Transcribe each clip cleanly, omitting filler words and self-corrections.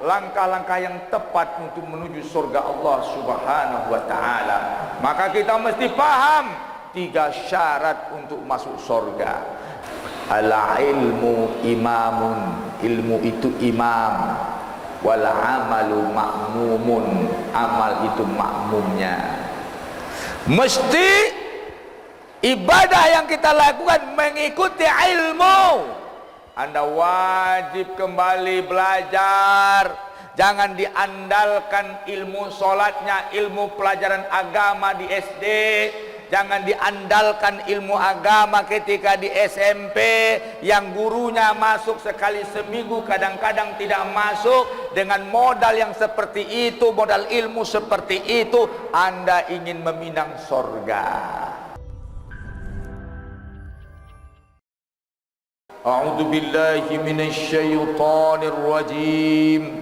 langkah-langkah yang tepat untuk menuju surga Allah Subhanahu wa taala. Maka kita mesti paham 3 syarat untuk masuk surga. Al-ilmu imamun, ilmu itu imam. Wal amalu ma'mumun, amal itu makmumnya. Mesti ibadah yang kita lakukan mengikuti ilmu. Anda wajib kembali belajar. Jangan diandalkan ilmu solatnya, ilmu pelajaran agama di SD. Jangan diandalkan ilmu agama ketika di SMP, yang gurunya masuk sekali seminggu, kadang-kadang tidak masuk. Dengan modal yang seperti itu, modal ilmu seperti itu, Anda ingin meminang surga. A'udzu billahi minasy syaithanir rajim.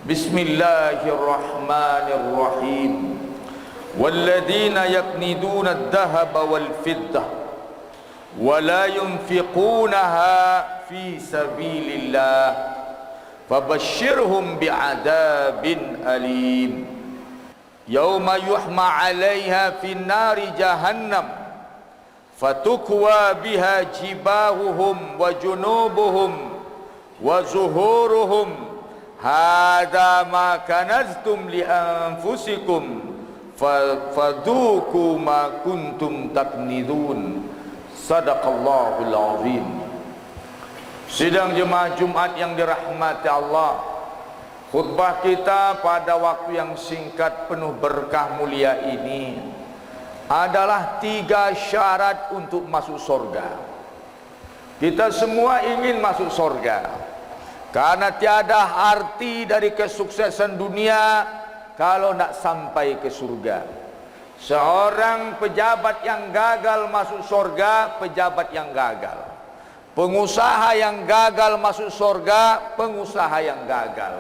Bismillahirrahmanirrahim. Walladzina yakniduna adh-dhahaba wal fiddah wa la yunfiqunaha fi sabilillah fabashshirhum bi'adzabin alim. Yauma yuhma 'alaiha fin nari jahannam fatukwa biha jibahuhum wa junubuhum wa zuhuruhum hadza ma kanaztum li anfusikum fadhuku ma kuntum taknizun. Sadaqallahul azim. Sidang jemaah Jumat yang dirahmati Allah, khutbah kita pada waktu yang singkat penuh berkah mulia ini adalah 3 syarat untuk masuk surga. Kita semua ingin masuk surga, karena tiada arti dari kesuksesan dunia kalau tidak sampai ke surga. Seorang pejabat yang gagal masuk surga, pejabat yang gagal. Pengusaha yang gagal masuk surga, pengusaha yang gagal.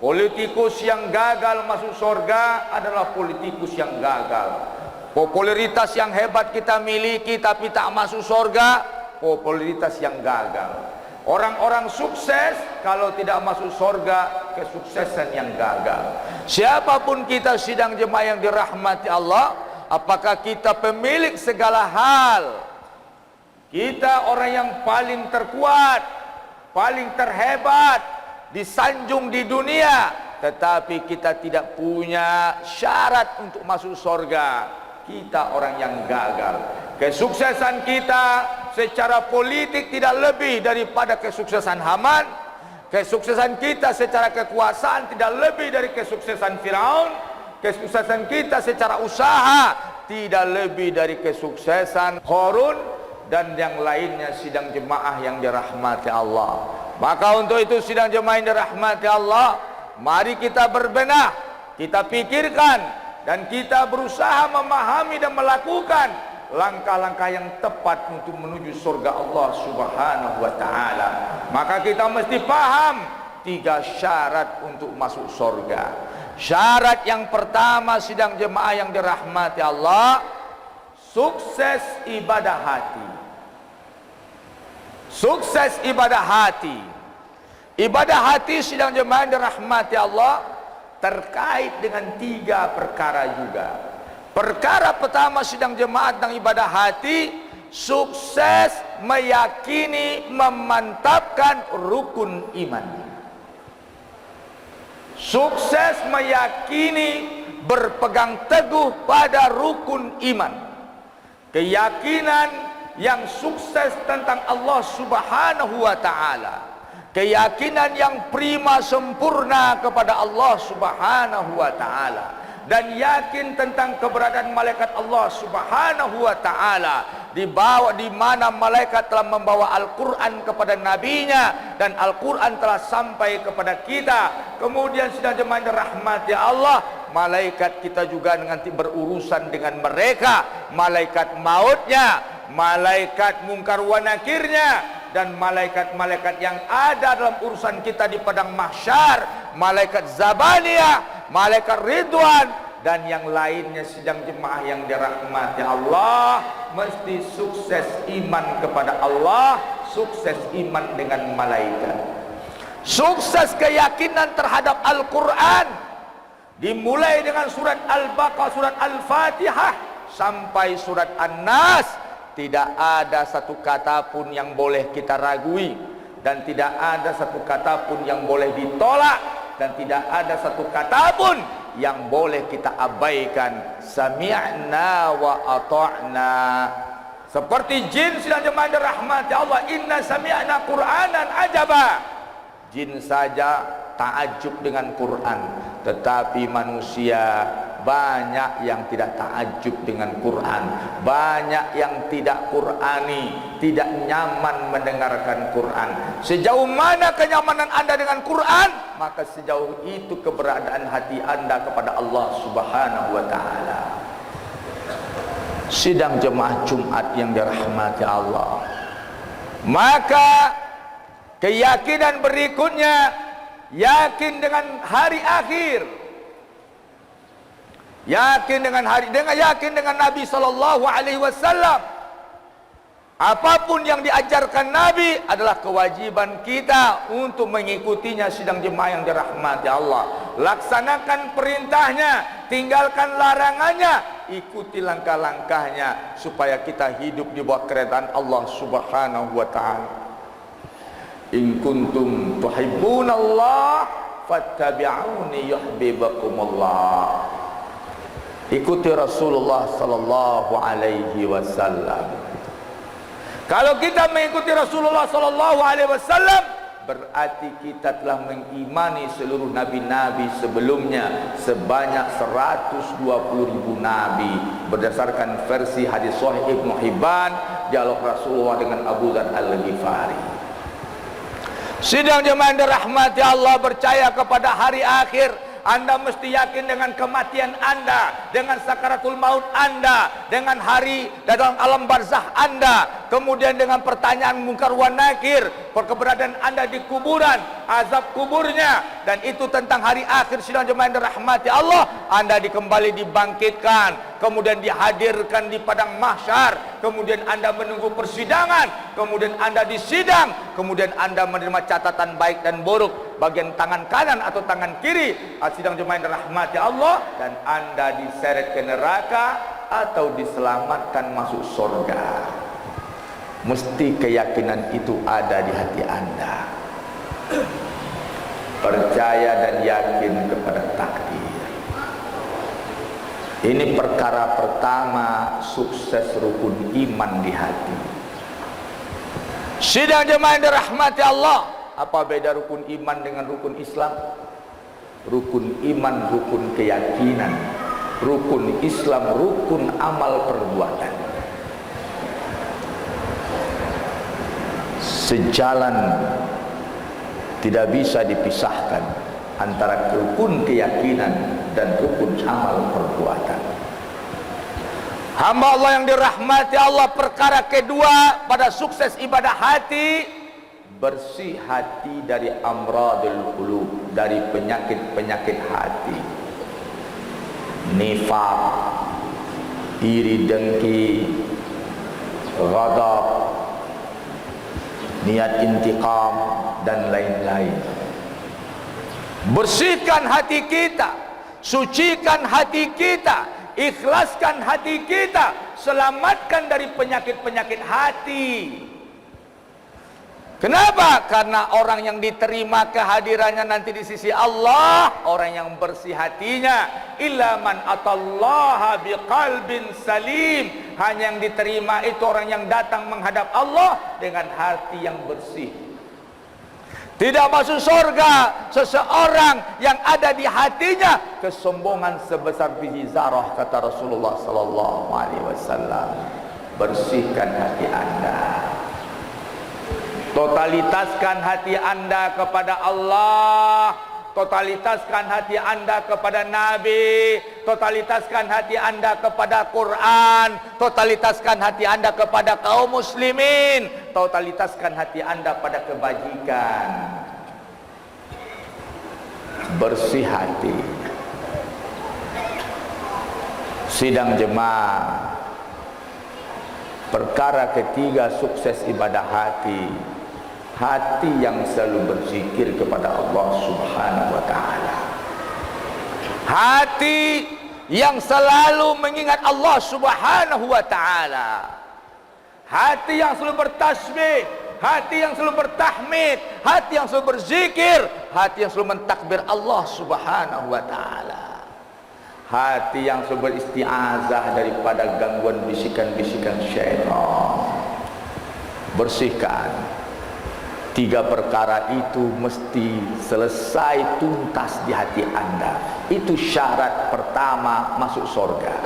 Politikus yang gagal masuk surga adalah politikus yang gagal. Popularitas yang hebat kita miliki tapi tak masuk surga, popularitas yang gagal. Orang-orang sukses kalau tidak masuk surga, kesuksesan yang gagal. Siapapun kita sidang jemaah yang dirahmati Allah, apakah kita pemilik segala hal, kita orang yang paling terkuat, paling terhebat, disanjung di dunia, tetapi kita tidak punya syarat untuk masuk surga, kita orang yang gagal. Kesuksesan kita secara politik tidak lebih daripada kesuksesan Haman. Kesuksesan kita secara kekuasaan tidak lebih dari kesuksesan Firaun. Kesuksesan kita secara usaha tidak lebih dari kesuksesan Qarun dan yang lainnya sidang jemaah yang dirahmati Allah. Maka untuk itu sidang jemaah yang dirahmati Allah, mari kita berbenah, kita pikirkan, dan kita berusaha memahami dan melakukan langkah-langkah yang tepat untuk menuju surga Allah Subhanahu wa taala. Maka kita mesti paham 3 syarat untuk masuk surga. Syarat yang pertama sidang jemaah yang dirahmati Allah, sukses ibadah hati. Sukses ibadah hati. Ibadah hati sidang jemaah yang dirahmati Allah terkait dengan 3 perkara juga. Perkara pertama sidang jemaat dan ibadah hati, sukses meyakini, memantapkan rukun iman. Sukses meyakini, berpegang teguh pada rukun iman. Keyakinan yang sukses tentang Allah Subhanahu wa taala. Keyakinan yang prima sempurna kepada Allah Subhanahu wa taala, dan yakin tentang keberadaan malaikat Allah Subhanahu wa taala, di mana malaikat telah membawa Al-Qur'an kepada nabinya dan Al-Qur'an telah sampai kepada kita. Kemudian sedang jemaah rahmati Allah, malaikat kita juga nanti berurusan dengan mereka, malaikat mautnya, malaikat mungkar wa nakirnya, dan malaikat-malaikat yang ada dalam urusan kita di padang mahsyar, malaikat Zabaniyah, malaikat Ridwan, dan yang lainnya sidang jemaah yang dirahmati Allah. Mesti sukses iman kepada Allah, sukses iman dengan malaikat. Sukses keyakinan terhadap Al-Quran dimulai dengan surat Al-Baqarah, surat Al-Fatihah sampai surat An-Nas. Tidak ada satu kata pun yang boleh kita ragui, dan tidak ada satu kata pun yang boleh ditolak, dan tidak ada satu kata pun yang boleh kita abaikan. Sami'na wa ata'na. Seperti jin sedang jemaah dirahmati Allah, inna sami'na Qur'anan ajaba. Jin saja ta'ajub dengan Quran, tetapi manusia banyak yang tidak ta'ajub dengan Quran, banyak yang tidak Qurani, tidak nyaman mendengarkan Quran. Sejauh mana kenyamanan Anda dengan Quran, maka sejauh itu keberadaan hati Anda kepada Allah Subhanahu wa taala. Sidang jemaah Jumat yang dirahmati Allah, maka keyakinan berikutnya, yakin dengan hari akhir, yakin dengan Nabi sallallahu alaihi wasallam. Apapun yang diajarkan Nabi adalah kewajiban kita untuk mengikutinya. Sidang jemaah yang dirahmati Allah, laksanakan perintahnya, tinggalkan larangannya, ikuti langkah-langkahnya supaya kita hidup di bawah keredaan Allah Subhanahu wa taala. In kuntum tuhibbunallah fattabi'uni yuhibbukumullah. Ikuti Rasulullah sallallahu alaihi wasallam. Kalau kita mengikuti Rasulullah sallallahu alaihi wasallam, berarti kita telah mengimani seluruh nabi-nabi sebelumnya sebanyak 120.000 nabi berdasarkan versi hadis sahih Ibnu Hibban, dialog Rasulullah dengan Abu Dzar Al-Ghifari. Sidang jemaah yang dirahmati Allah, percaya kepada hari akhir. Anda mesti yakin dengan kematian Anda, dengan sakaratul maut Anda, dengan hari dalam alam barzah Anda, kemudian dengan pertanyaan mungkar wa nakir, keberadaan Anda di kuburan, azab kuburnya, dan itu tentang hari akhir. Sidang jemaah yang dirahmati Allah, Anda kembali dibangkitkan, kemudian dihadirkan di padang mahsyar, kemudian Anda menunggu persidangan, kemudian Anda disidang, kemudian Anda menerima catatan baik dan buruk bagian tangan kanan atau tangan kiri. Sidang jemaah yang dirahmati Allah, dan Anda diseret ke neraka atau diselamatkan masuk surga. Mesti keyakinan itu ada di hati Anda. Percaya dan yakin kepada takdir. Ini perkara pertama sukses rukun iman di hati. Sidang jemaah yang dirahmati Allah, apa beda rukun iman dengan rukun Islam? Rukun iman, rukun keyakinan. Rukun Islam, rukun amal perbuatan. Sejalan, tidak bisa dipisahkan antara rukun keyakinan dan rukun amal perbuatan. Hamba Allah yang dirahmati Allah, perkara kedua pada sukses ibadah hati, bersih hati dari amradul qulub, dari penyakit-penyakit hati. Nifaq, iri dengki, ghadab, niat intiqam, dan lain-lain. Bersihkan hati kita, sucikan hati kita, ikhlaskan hati kita, selamatkan dari penyakit-penyakit hati. Kenapa? Karena orang yang diterima kehadirannya nanti di sisi Allah, orang yang bersih hatinya. Illa man atallaha biqalbin salim. Hanya yang diterima itu orang yang datang menghadap Allah dengan hati yang bersih. Tidak masuk surga seseorang yang ada di hatinya kesombongan sebesar biji zarah, kata Rasulullah sallallahu alaihi wasallam. Bersihkan hati Anda. Totalitaskan hati Anda kepada Allah, totalitaskan hati Anda kepada Nabi, totalitaskan hati Anda kepada Quran, totalitaskan hati Anda kepada kaum muslimin, totalitaskan hati Anda pada kebajikan. Bersih hati. Sidang jemaah, perkara ketiga sukses ibadah hati, hati yang selalu berzikir kepada Allah Subhanahu wa taala. Hati yang selalu mengingat Allah Subhanahu wa taala. Hati yang selalu bertasbih, hati yang selalu bertahmid, hati yang selalu berzikir, hati yang selalu mentakbir Allah Subhanahu wa taala. Hati yang selalu beristiazah daripada gangguan bisikan-bisikan syaitan. Bersihkan. 3 perkara itu mesti selesai tuntas di hati anda. Itu syarat pertama masuk surga.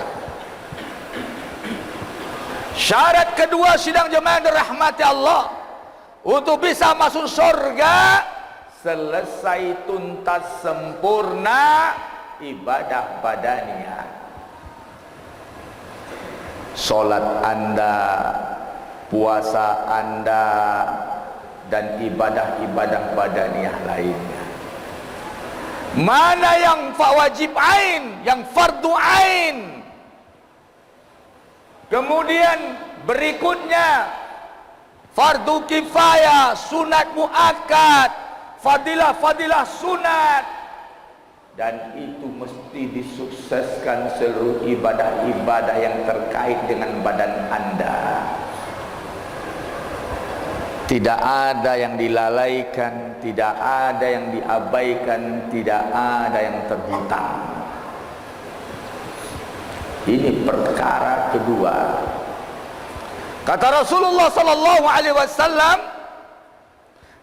Syarat kedua sidang jemaah yang dirahmati Allah, untuk bisa masuk surga, selesai tuntas sempurna ibadah badaniah. Solat anda, puasa anda, dan ibadah-ibadah badaniah lainnya. Mana yang wajib ain, yang fardu ain. Kemudian berikutnya fardu kifayah, sunat muakkad, fadilah-fadilah sunat. Dan itu mesti disukseskan seluruh ibadah-ibadah yang terkait dengan badan anda. Tidak ada yang dilalaikan, tidak ada yang diabaikan, tidak ada yang terhutang. Ini perkara kedua. Kata Rasulullah sallallahu alaihi wasallam,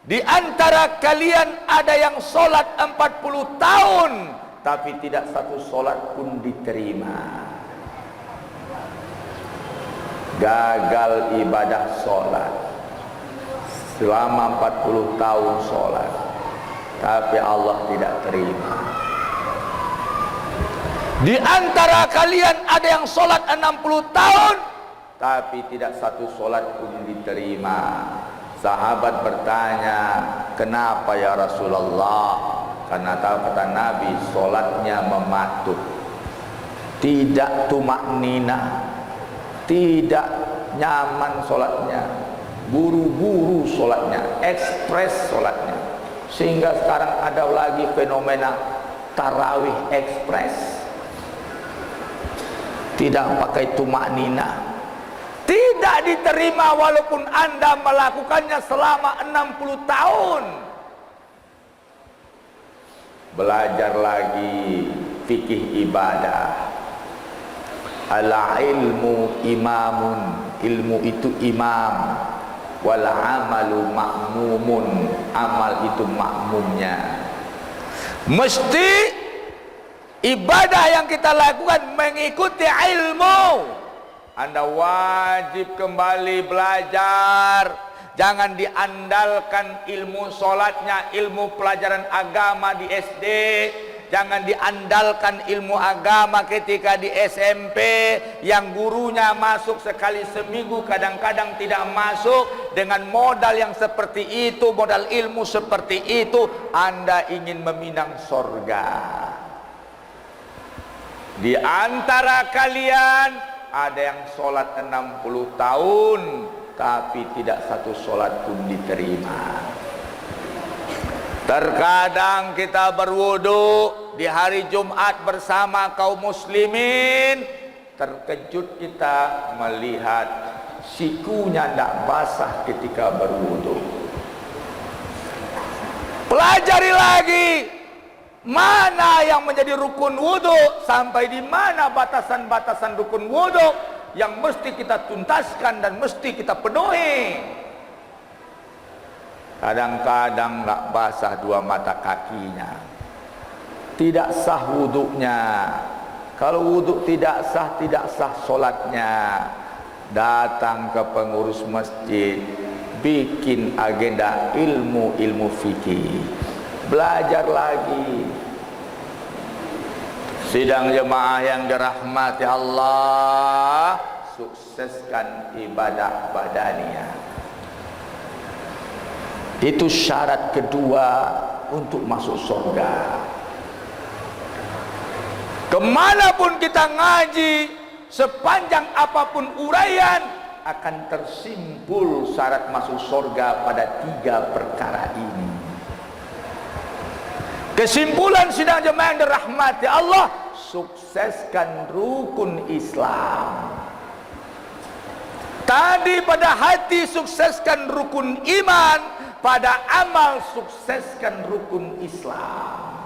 di antara kalian ada yang solat 40 tahun tapi tidak satu solat pun diterima. Gagal ibadah solat. Selama 40 tahun sholat, tapi Allah tidak terima. Di antara kalian ada yang sholat 60 tahun, tapi tidak satu sholat pun diterima. Sahabat bertanya, kenapa ya Rasulullah? Karena kata Nabi, sholatnya mematuk, tidak tumak nina, tidak nyaman sholatnya, buru-buru sholatnya, ekspres sholatnya. Sehingga sekarang ada lagi fenomena tarawih ekspres, tidak pakai tumak nina, tidak diterima walaupun anda melakukannya selama 60 tahun. Belajar lagi fikih ibadah. Al ilmu imamun, ilmu itu imam, wal amalu makmumun, amal itu makmumnya. Mesti ibadah yang kita lakukan mengikuti ilmu. Anda wajib kembali belajar. Jangan diandalkan ilmu solatnya, ilmu pelajaran agama di SD. Jangan diandalkan ilmu agama ketika di SMP, yang gurunya masuk sekali seminggu, kadang-kadang tidak masuk. Dengan modal yang seperti itu, modal ilmu seperti itu, Anda ingin meminang sorga. Di antara kalian ada yang sholat 60 tahun tapi tidak satu sholat pun diterima. Terkadang kita berwudu di hari Jumat bersama kaum muslimin, terkejut kita melihat sikunya tidak basah ketika berwudu. Pelajari lagi mana yang menjadi rukun wudu, sampai di mana batasan-batasan rukun wudu yang mesti kita tuntaskan dan mesti kita penuhi. Kadang-kadang nggak basah 2 mata kakinya, tidak sah wuduknya. Kalau wuduk tidak sah solatnya. Datang ke pengurus masjid, bikin agenda ilmu fikih, belajar lagi. Sidang jemaah yang dirahmati Allah, sukseskan ibadah badaniah. Itu syarat kedua untuk masuk surga. Kemanapun kita ngaji, sepanjang apapun uraian, akan tersimpul syarat masuk surga pada 3 perkara ini. Kesimpulan sidang jemaah yang dirahmati Allah, sukseskan rukun Islam. Tadi pada hati sukseskan rukun iman, pada amal sukseskan rukun Islam.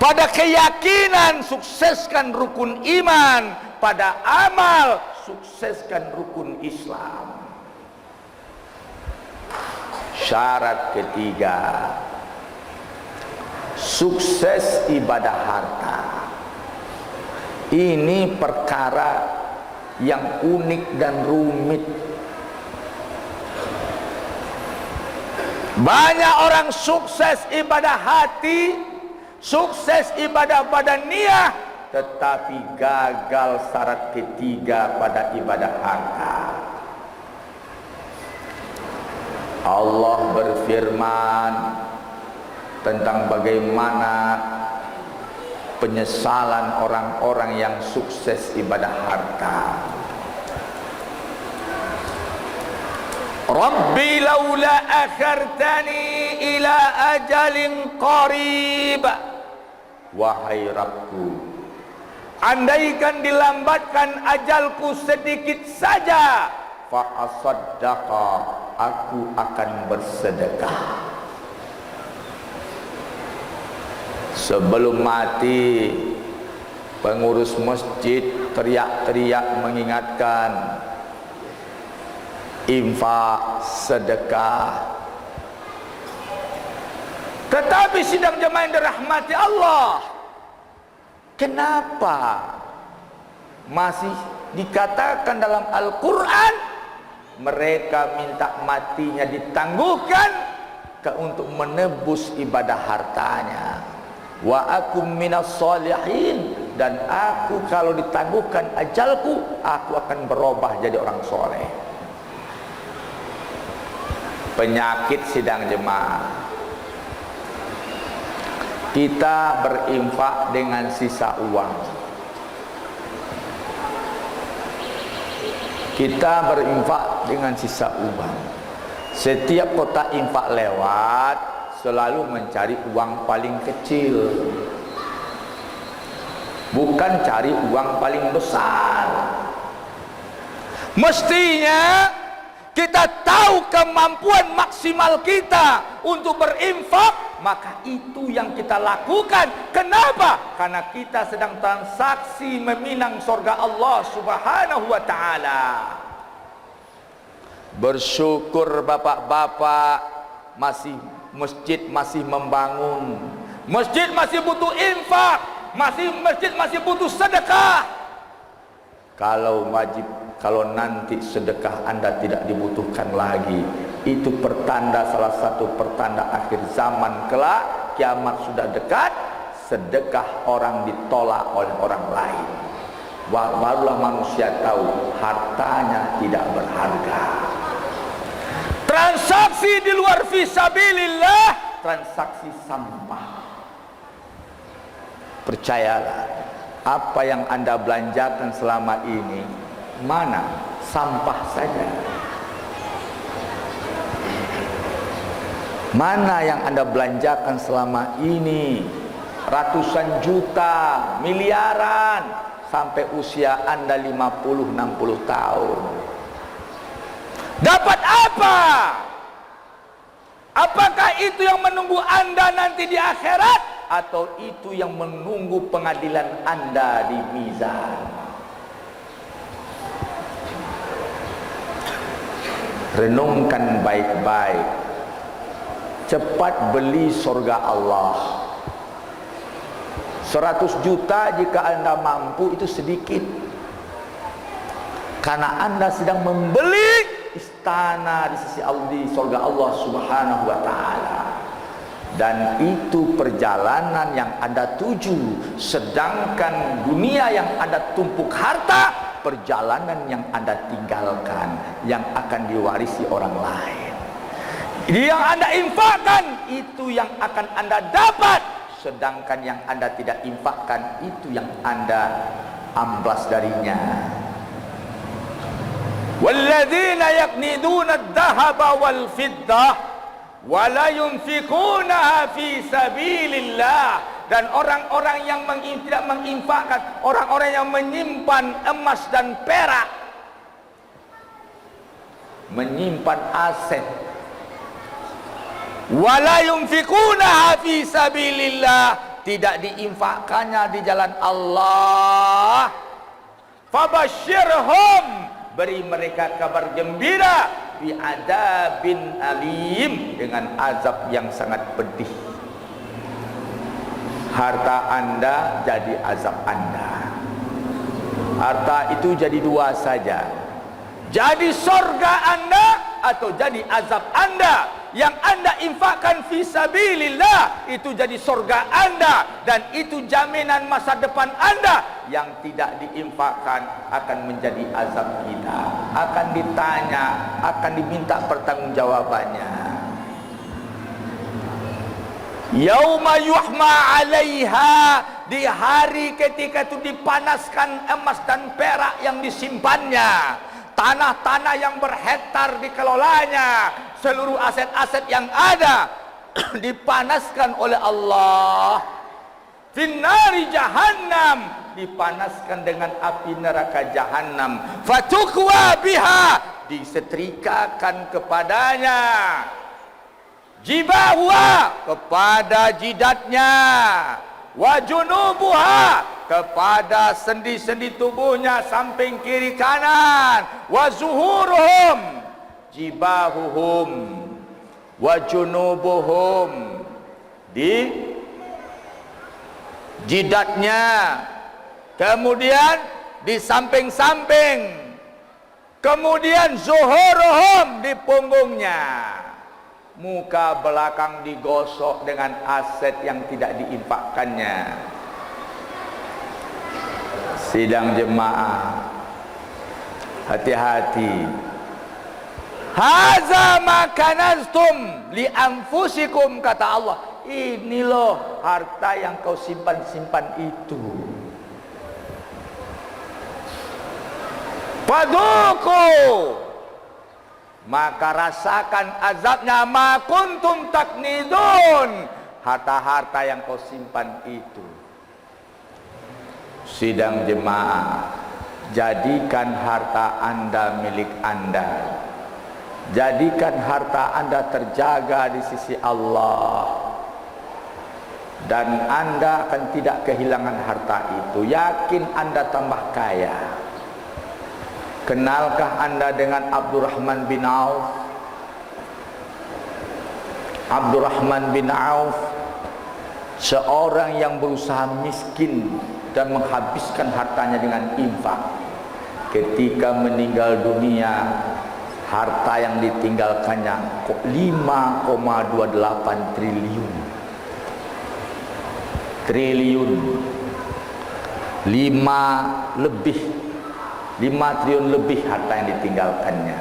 Pada keyakinan sukseskan rukun iman, pada amal sukseskan rukun Islam. Syarat ketiga, sukses ibadah harta. Ini perkara yang unik dan rumit. Banyak orang sukses ibadah hati, sukses ibadah badaniyah, tetapi gagal syarat ketiga pada ibadah harta. Allah berfirman tentang bagaimana penyesalan orang-orang yang sukses ibadah harta. Rabbi laula akhartani ila ajalin qarib. Wahai Rabbku, andaikan dilambatkan ajalku sedikit saja, fa asaddaqa, aku akan bersedekah. Sebelum mati, pengurus masjid teriak-teriak mengingatkan infak, sedekah. Tetapi sidang jemaah yang dirahmati Allah, kenapa masih dikatakan dalam Al-Quran mereka minta matinya ditangguhkan untuk menebus ibadah hartanya? Wa akum minas solihin, dan aku kalau ditangguhkan ajalku, aku akan berubah jadi orang soleh. Penyakit sidang jemaah, kita berinfak dengan sisa uang. Kita berinfak dengan sisa uang. Setiap kotak infak lewat, selalu mencari uang paling kecil, bukan cari uang paling besar. Mestinya kita tahu kemampuan maksimal kita untuk berinfak, maka itu yang kita lakukan. Kenapa? Karena kita sedang transaksi meminang surga Allah Subhanahu wa ta'ala. Bersyukur bapak-bapak, masjid masih membangun, masjid masih butuh infak, masjid masih butuh sedekah. Kalau nanti sedekah Anda tidak dibutuhkan lagi, itu pertanda, salah satu pertanda akhir zaman kelak, kiamat sudah dekat. Sedekah orang ditolak oleh orang lain. Barulah manusia tahu hartanya tidak berharga. Transaksi di luar fisabilillah, transaksi sampah. Percayalah, apa yang Anda belanjakan selama ini, mana? Sampah saja. Mana yang Anda belanjakan selama ini? Ratusan juta, miliaran, sampai usia Anda 50-60 tahun. Dapat apa? Apakah itu yang menunggu Anda nanti di akhirat, atau itu yang menunggu pengadilan Anda di mizan? Renungkan baik-baik. Cepat beli surga Allah. 100 juta jika Anda mampu, itu sedikit, karena Anda sedang membeli istana di sisi Allah, di surga Allah Subhanahu wa ta'ala. Dan itu perjalanan yang Anda tuju. Sedangkan dunia yang Anda tumpuk harta, perjalanan yang Anda tinggalkan, yang akan diwarisi orang lain. Yang Anda infakkan, itu yang akan Anda dapat. Sedangkan yang Anda tidak infakkan, itu yang Anda amblas darinya. walladzina yakniduna ad-dhahaba wal fiddah wa la yunfikunaha fi sabilillah. Dan orang-orang yang tidak menginfakkan, orang-orang yang menyimpan emas dan perak, menyimpan aset, wala yunfikunaha fi sabilillah, tidak diinfakkannya di jalan Allah, fabashshirhum, beri mereka kabar gembira, bi adabin alim, dengan azab yang sangat pedih. Harta Anda jadi azab Anda. Harta itu jadi dua saja, jadi surga Anda atau jadi azab Anda. Yang Anda infakkan fisabilillah itu jadi surga Anda, dan itu jaminan masa depan Anda. Yang tidak diinfakkan akan menjadi azab kita, akan ditanya, akan diminta pertanggungjawabannya. Yauma yuhma 'alaiha, di hari ketika itu dipanaskan emas dan perak yang disimpannya, tanah-tanah yang berhektar dikelolanya, seluruh aset-aset yang ada dipanaskan oleh Allah. Finnari jahannam, dipanaskan dengan api neraka jahannam. Fatukwa biha, disetrikakan kepadanya. Jibahuha, kepada jidatnya. Wa junubuha, kepada sendi-sendi tubuhnya, samping kiri kanan. Wa zuhuruhum, jibahuhum, wa junubuhum, di jidatnya, kemudian di samping-samping, kemudian zuhuruhum, di punggungnya. Muka belakang digosok dengan aset yang tidak diinfakkannya. Sidang jemaah, hati-hati. Haza ma kanaztum li anfusikum, kata Allah. Ini loh harta yang kau simpan-simpan itu. Paduku, maka rasakan azabnya, ma kuntum taknidun, harta-harta yang kau simpan itu. Sidang jemaah, jadikan harta Anda milik Anda. Jadikan harta Anda terjaga di sisi Allah, dan Anda akan tidak kehilangan harta itu. Yakin Anda tambah kaya. Kenalkah Anda dengan Abdurrahman bin Auf? Abdurrahman bin Auf, seorang yang berusaha miskin dan menghabiskan hartanya dengan infak. Ketika meninggal dunia, harta yang ditinggalkannya 5,28 triliun. 5 triliun lebih harta yang ditinggalkannya.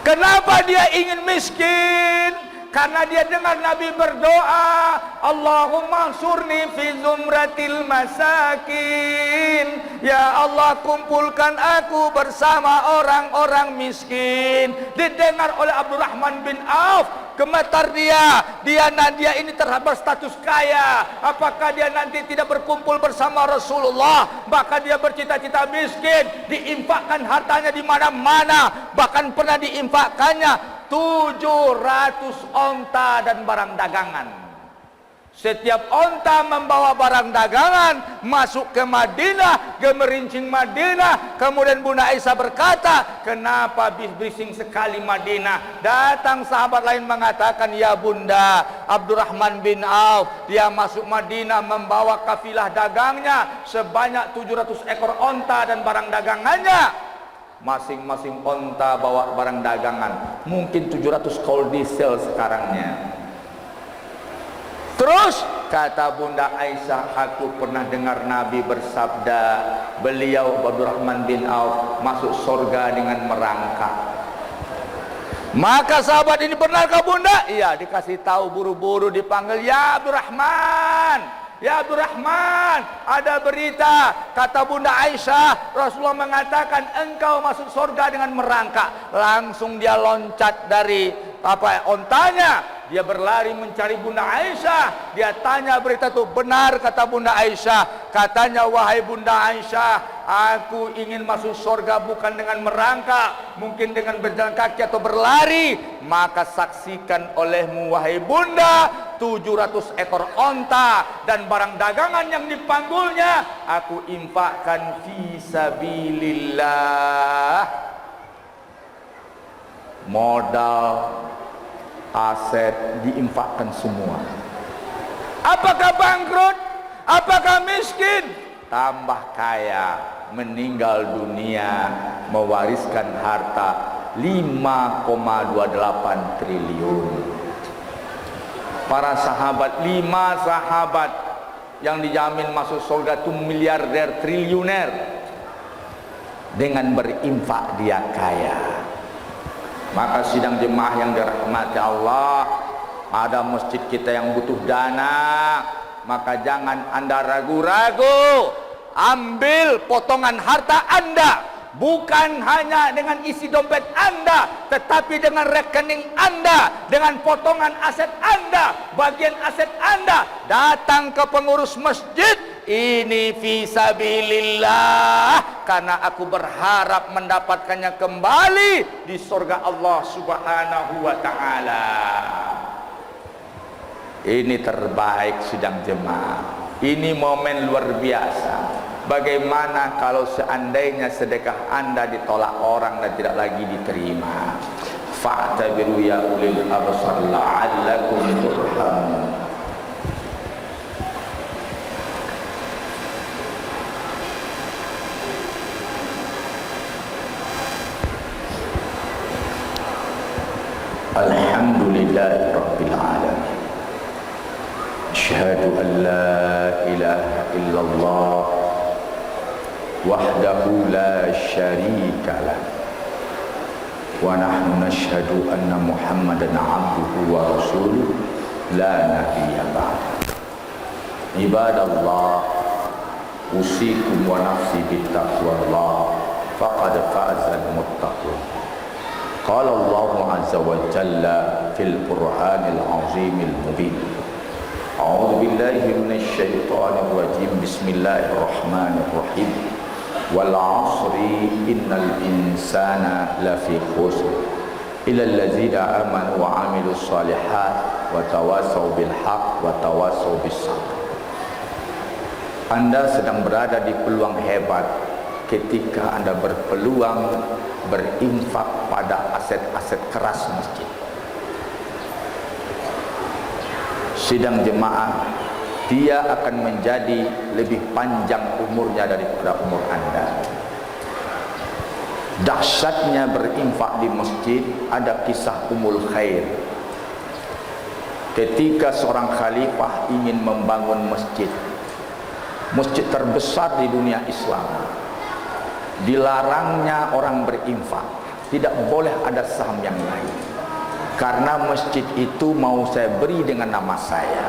Kenapa dia ingin miskin? Karena dia dengar Nabi berdoa, Allahumma ansurni fi zumratil masakin. Ya Allah, kumpulkan aku bersama orang-orang miskin. Didengar oleh Abdurrahman bin Auf, gemetar dia. Dia ini terhadap status kaya. Apakah dia nanti tidak berkumpul bersama Rasulullah? Bahkan dia bercita-cita miskin. Diinfakkan hartanya di mana-mana. Bahkan pernah diinfakkannya 700 onta dan barang dagangan. Setiap onta membawa barang dagangan masuk ke Madinah, gemerincing Madinah. Kemudian Bunda Aisyah berkata, kenapa bising sekali Madinah? Datang sahabat lain mengatakan, ya Bunda, Abdurrahman bin Auf, dia masuk Madinah membawa kafilah dagangnya sebanyak 700 ekor onta dan barang dagangannya. Masing-masing onta bawa barang dagangan, mungkin 700 kol diesel sekarangnya. Terus kata Bunda Aisyah, aku pernah dengar Nabi bersabda, beliau Abdurrahman bin Auf masuk surga dengan merangkak. Maka sahabat ini, benarkah Bunda? Iya, dikasih tahu buru-buru dipanggil, ya Abdurrahman, "Ya Abdurrahman, ada berita," kata Bunda Aisyah, "Rasulullah mengatakan engkau masuk surga dengan merangkak." Langsung dia loncat dari ontanya, dia berlari mencari Bunda Aisyah. Dia tanya berita itu, benar kata Bunda Aisyah. Katanya, "Wahai Bunda Aisyah, aku ingin masuk surga bukan dengan merangkak, mungkin dengan berjalan kaki atau berlari." Maka saksikan olehmu wahai Bunda, 700 ekor onta dan barang dagangan yang dipanggulnya aku infakkan fi sabilillah. Modal, aset diinfakkan semua. Apakah bangkrut? Apakah miskin? Tambah kaya, meninggal dunia mewariskan harta 5,28 triliun. Para sahabat, 5 sahabat yang dijamin masuk surga itu miliarder, triliuner. Dengan berinfak dia kaya. Maka sidang jemaah yang dirahmati Allah, ada masjid kita yang butuh dana, maka jangan Anda ragu-ragu, ambil potongan harta Anda, bukan hanya dengan isi dompet Anda, tetapi dengan rekening Anda, dengan potongan aset Anda, bagian aset Anda, datang ke pengurus masjid. Ini fisabilillah, karena aku berharap mendapatkannya kembali di surga Allah Subhanahu wa ta'ala. Ini terbaik sidang jemaah. Ini momen luar biasa. Bagaimana kalau seandainya sedekah Anda ditolak orang dan tidak lagi diterima? Fa'tabiru ya ulil absar la'allakum turhamun. Alhamdulillahi Rabbil Alamin. Asyhadu an la ilaha illallah wahdahu la syarika lah. Wa nahnu nashhadu anna Muhammadan abduhu wa rasuluh la nabiyya ba'da. Ibadallah, usikum wa nafsi bittaqwallah faqad fa'azal muttaqun. Qala Allah azza wa jalla fil Qur'anil azimil mubin. A'udzu billahi minasy syaithanir rajim. Bismillahirrahmanirrahim. Wal 'asri innal insana lafi khusr illa allazina amanu wa 'amilus shalihat wa tawassaw bil haqq wa tawassaw bis sabr. Anda sedang berada di peluang hebat ketika Anda berpeluang berinfak pada aset-aset keras masjid. Sidang jemaah, dia akan menjadi lebih panjang umurnya daripada umur Anda. Dahsyatnya berinfak di masjid. Ada kisah Ummul Khair. Ketika seorang khalifah ingin membangun masjid terbesar di dunia Islam, dilarangnya orang berinfak, tidak boleh ada saham yang lain, karena masjid itu mau saya beri dengan nama saya.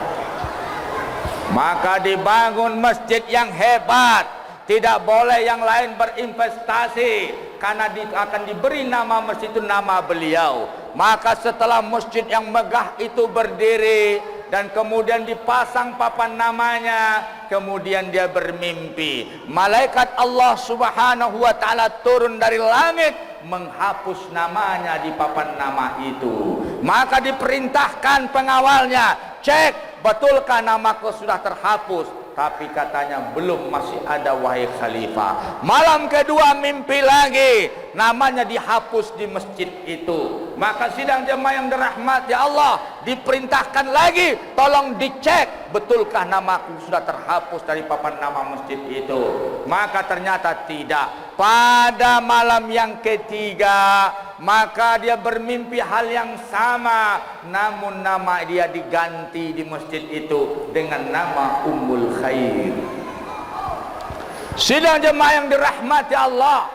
Maka dibangun masjid yang hebat, tidak boleh yang lain berinvestasi, karena akan diberi nama masjid itu nama beliau. Maka setelah masjid yang megah itu berdiri dan kemudian dipasang papan namanya, kemudian dia bermimpi malaikat Allah Subhanahu wa ta'ala turun dari langit menghapus namanya di papan nama itu. Maka diperintahkan pengawalnya, cek betulkah namaku sudah terhapus. Tapi katanya belum, masih ada wahai khalifah. Malam kedua mimpi lagi, namanya dihapus di masjid itu. Maka sidang jemaah yang dirahmati Allah, diperintahkan lagi, tolong dicek betulkah namaku sudah terhapus dari papan nama masjid itu. Maka ternyata tidak. Pada malam yang ketiga, maka dia bermimpi hal yang sama, namun nama dia diganti di masjid itu dengan nama Ummul Khair. Sidang jemaah yang dirahmati Allah,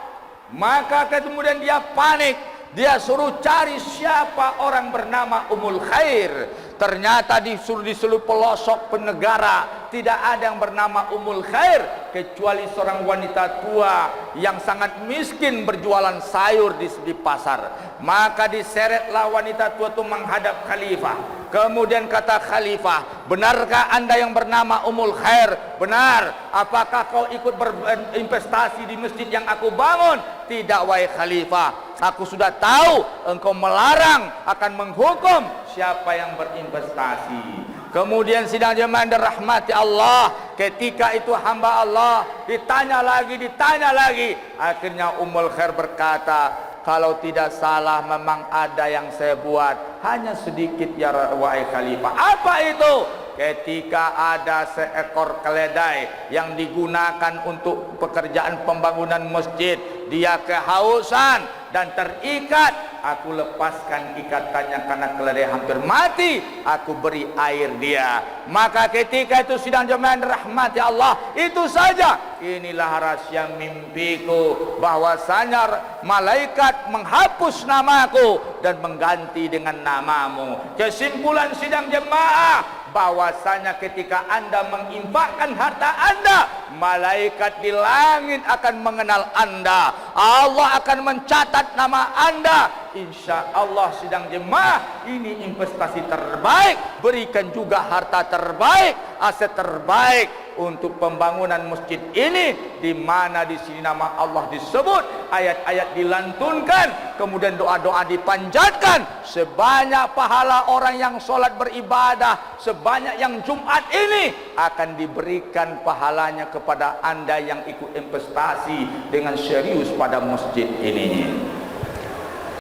maka kemudian dia panik. Dia suruh cari siapa orang bernama Ummul Khair. Ternyata di seluruh pelosok penegara tidak ada yang bernama Ummul Khair kecuali seorang wanita tua yang sangat miskin berjualan sayur di pasar. Maka diseretlah wanita tua itu menghadap khalifah. Kemudian kata khalifah, benarkah anda yang bernama Ummul Khair? Benar. Apakah kau ikut berinvestasi di masjid yang aku bangun? Tidak wahai khalifah, aku sudah tahu engkau melarang akan menghukum siapa yang berinvestasi. Kemudian sidang jemaah yang dirahmati Allah, ketika itu hamba Allah ditanya lagi. Akhirnya Ummul Khair berkata, kalau tidak salah memang ada yang saya buat, hanya sedikit ya wahai khalifah. Apa itu? Ketika ada seekor keledai yang digunakan untuk pekerjaan pembangunan masjid, dia kehausan dan terikat, aku lepaskan ikatannya karena keledai hampir mati, aku beri air dia. Maka ketika itu sidang jemaah rahmati Allah, itu saja. Inilah rahasia mimpiku, bahwasanya malaikat menghapus namaku dan mengganti dengan namamu. Kesimpulan sidang jemaah, bahwasanya ketika anda menginfakkan harta anda, malaikat di langit akan mengenal anda, Allah akan mencatat nama anda. Insya Allah sidang jemaah, ini investasi terbaik. Berikan juga harta terbaik, aset terbaik untuk pembangunan masjid ini, di mana di sini nama Allah disebut, ayat-ayat dilantunkan, kemudian doa-doa dipanjatkan. Sebanyak pahala orang yang sholat beribadah sebanyak yang Jumat ini akan diberikan pahalanya kepada anda yang ikut investasi dengan serius pada masjid ini.